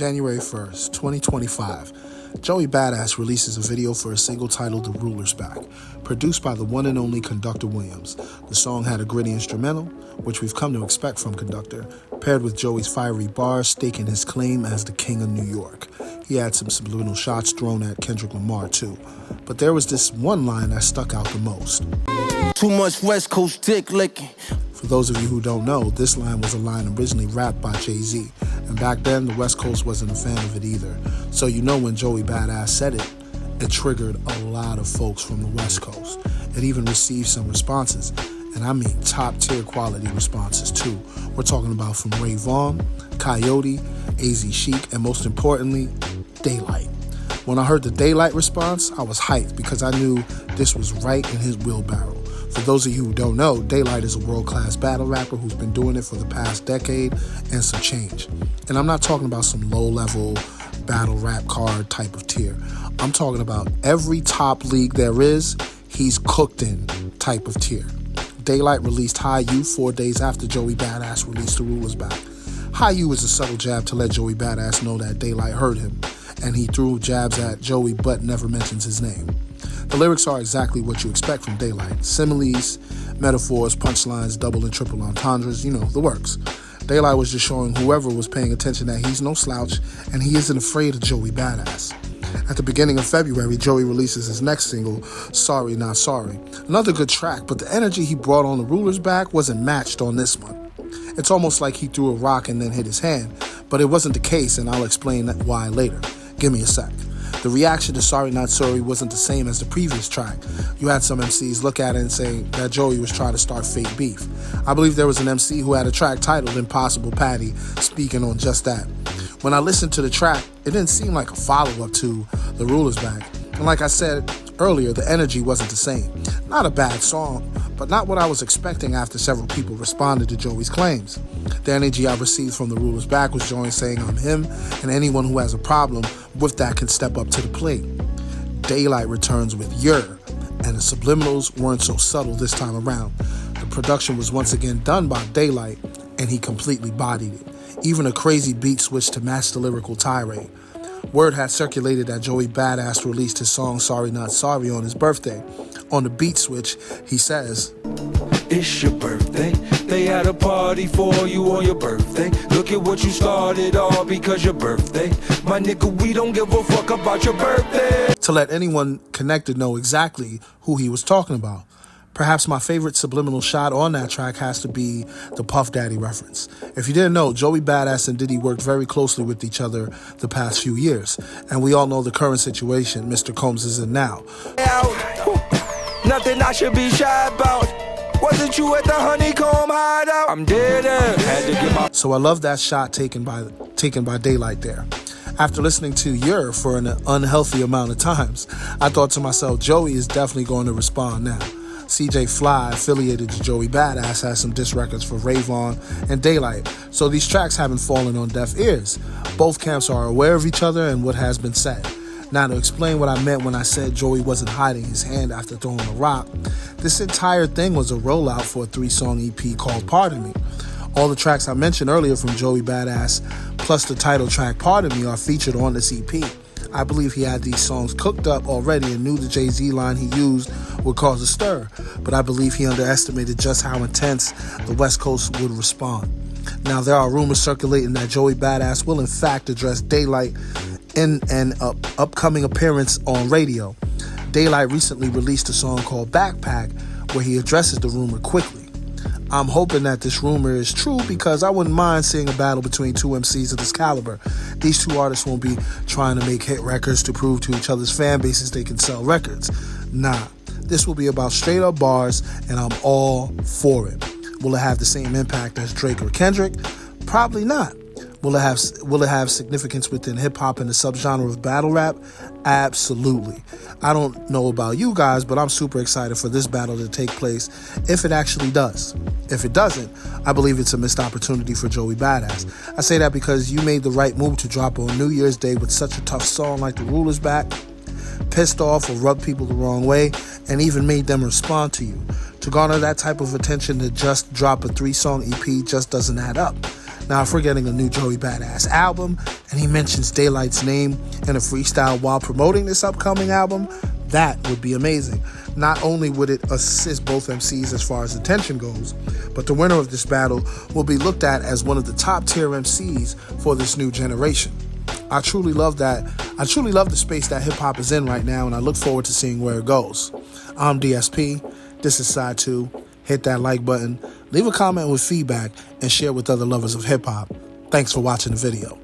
January 1st, 2025, Joey Badass releases a video for a single titled The Ruler's Back, produced by the one and only Conductor Williams. The song had a gritty instrumental, which we've come to expect from Conductor, paired with Joey's fiery bars staking his claim as the king of New York. He had some subliminal shots thrown at Kendrick Lamar too, but there was this one line that stuck out the most. Too much West Coast dick licking. For those of you who don't know, this line was a line originally rapped by Jay-Z, and back then the West Coast wasn't a fan of it either. So you know when Joey Badass said it, it triggered a lot of folks from the West Coast. It even received some responses, and I mean top tier quality responses too. We're talking about from Ray Vaughn, Coyote, AZ Chic, and most importantly, Daylyt. When I heard the Daylyt response, I was hyped because I knew this was right in his wheelbarrow. For those of you who don't know, Daylyt is a world-class battle rapper who's been doing it for the past decade and some change. And I'm not talking about some low-level battle rap card type of tier. I'm talking about every top league there is, he's cooked in type of tier. Daylyt released High U 4 days after Joey Badass released The Ruler's Back. High U is a subtle jab to let Joey Badass know that Daylyt heard him, and he threw jabs at Joey but never mentions his name. The lyrics are exactly what you expect from Daylyt. Similes, metaphors, punchlines, double and triple entendres, you know, the works. Daylyt was just showing whoever was paying attention that he's no slouch and he isn't afraid of Joey Badass. At the beginning of February, Joey releases his next single, Sorry Not Sorry. Another good track, but the energy he brought on The Ruler's Back wasn't matched on this one. It's almost like he threw a rock and then hit his hand, but it wasn't the case, and I'll explain why later. Give me a sec. The reaction to Sorry Not Sorry wasn't the same as the previous track. You had some MCs look at it and say that Joey was trying to start fake beef. I believe there was an MC who had a track titled Impossible Patty speaking on just that. When I listened to the track, it didn't seem like a follow-up to The Ruler's Back. And like I said earlier, the energy wasn't the same. Not a bad song, but not what I was expecting after several people responded to Joey's claims. The energy I received from The Ruler's Back was Joey saying I'm him, and anyone who has a problem with that can step up to the plate. Daylyt returns with Yer, and the subliminals weren't so subtle this time around. The production was once again done by Daylyt, and he completely bodied it. Even a crazy beat switch to match the lyrical tirade. Word had circulated that Joey Badass released his song Sorry Not Sorry on his birthday. On the beat switch, he says, "It's your birthday. They had a party for you on your birthday. Look at what you started all because your birthday. My nigga, we don't give a fuck about your birthday." To let anyone connected know exactly who he was talking about. Perhaps my favorite subliminal shot on that track has to be the Puff Daddy reference. If you didn't know, Joey Badass and Diddy worked very closely with each other the past few years. And we all know the current situation Mr. Combs is in now. Nothing I should be shy about. Wasn't you at the honeycomb hideout? I'm dead end. Had to get my... So I love that shot taken by Daylyt there. After listening to Yer for an unhealthy amount of times, I thought to myself, Joey is definitely going to respond now. CJ Fly, affiliated to Joey Badass, has some diss records for Ray Vaughn and Daylyt, so these tracks haven't fallen on deaf ears. Both camps are aware of each other and what has been said. Now, to explain what I meant when I said Joey wasn't hiding his hand after throwing a rock, this entire thing was a rollout for a 3-song EP called Pardon Me. All the tracks I mentioned earlier from Joey Badass, plus the title track Pardon Me, are featured on this EP. I believe he had these songs cooked up already and knew the Jay-Z line he used would cause a stir, but I believe he underestimated just how intense the West Coast would respond. Now, there are rumors circulating that Joey Badass will in fact address Daylyt in an upcoming appearance on radio. Daylyt recently released a song called Backpack where he addresses the rumor quickly. I'm hoping that this rumor is true because I wouldn't mind seeing a battle between two MCs of this caliber. These two artists won't be trying to make hit records to prove to each other's fan bases they can sell records. Nah, this will be about straight up bars, and I'm all for it. Will it have the same impact as Drake or Kendrick? Probably not. Will it have significance within hip-hop and the subgenre of battle rap? Absolutely. I don't know about you guys, but I'm super excited for this battle to take place if it actually does. If it doesn't, I believe it's a missed opportunity for Joey Badass. I say that because you made the right move to drop on New Year's Day with such a tough song like The Ruler's Back, pissed off or rubbed people the wrong way, and even made them respond to you. To garner that type of attention to just drop a 3-song EP just doesn't add up. Now, if we're getting a new Joey Badass album and he mentions Daylyt's name in a freestyle while promoting this upcoming album, that would be amazing. Not only would it assist both MCs as far as attention goes, but the winner of this battle will be looked at as one of the top tier MCs for this new generation. I truly love that. I truly love the space that hip hop is in right now, and I look forward to seeing where it goes. I'm DSP. This is Side 2. Hit that like button, leave a comment with feedback, and share with other lovers of hip hop. Thanks for watching the video.